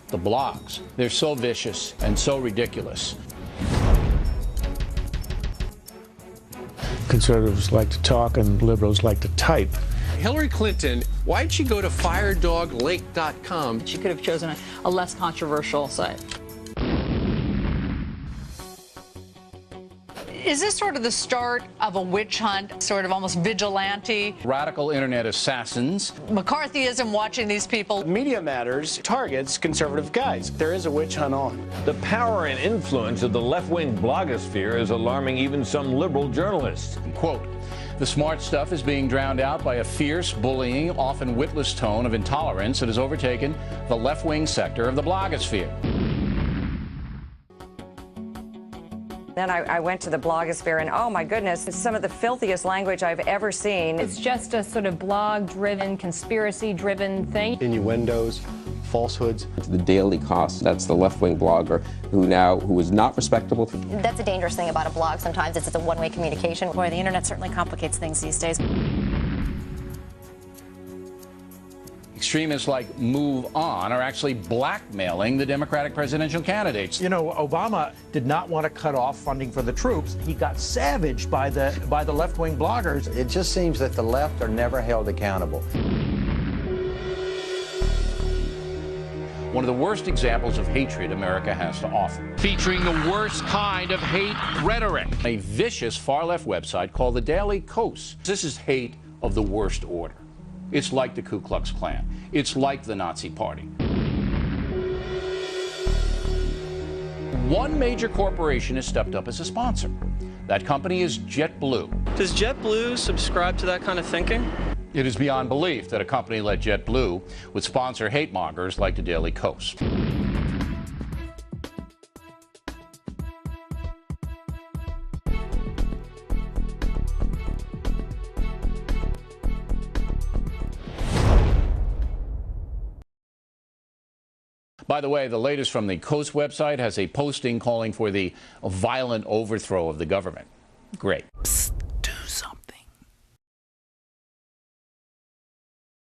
The blogs. They're so vicious and so ridiculous. Conservatives like to talk and liberals like to type. Hillary Clinton, why'd she go to firedoglake.com? She could have chosen a less controversial site. Is this sort of the start of a witch hunt, sort of almost vigilante? Radical internet assassins. McCarthyism watching these people. Media Matters targets conservative guys. There is a witch hunt on. The power and influence of the left-wing blogosphere is alarming even some liberal journalists. Quote, the smart stuff is being drowned out by a fierce, bullying, often witless tone of intolerance that has overtaken the left-wing sector of the blogosphere. Then I went to the blogosphere, and oh my goodness, it's some of the filthiest language I've ever seen. It's just a sort of blog-driven, conspiracy-driven thing. Innuendos, falsehoods. The Daily Kos, that's the left-wing blogger who is not respectable. That's a dangerous thing about a blog. Sometimes it's a one-way communication. Boy, the internet certainly complicates things these days. Extremists like Move On are actually blackmailing the Democratic presidential candidates. You know, Obama did not want to cut off funding for the troops. He got savaged by the left-wing bloggers. It just seems that the left are never held accountable. One of the worst examples of hatred America has to offer. Featuring the worst kind of hate rhetoric. A vicious far-left website called the Daily Kos. This is hate of the worst order. It's like the Ku Klux Klan. It's like the Nazi Party. One major corporation has stepped up as a sponsor. That company is JetBlue. Does JetBlue subscribe to that kind of thinking? It is beyond belief that a company like JetBlue would sponsor hate mongers like the Daily Kos. By the way, the latest from the Kos website has a posting calling for the violent overthrow of the government. Great. Psst.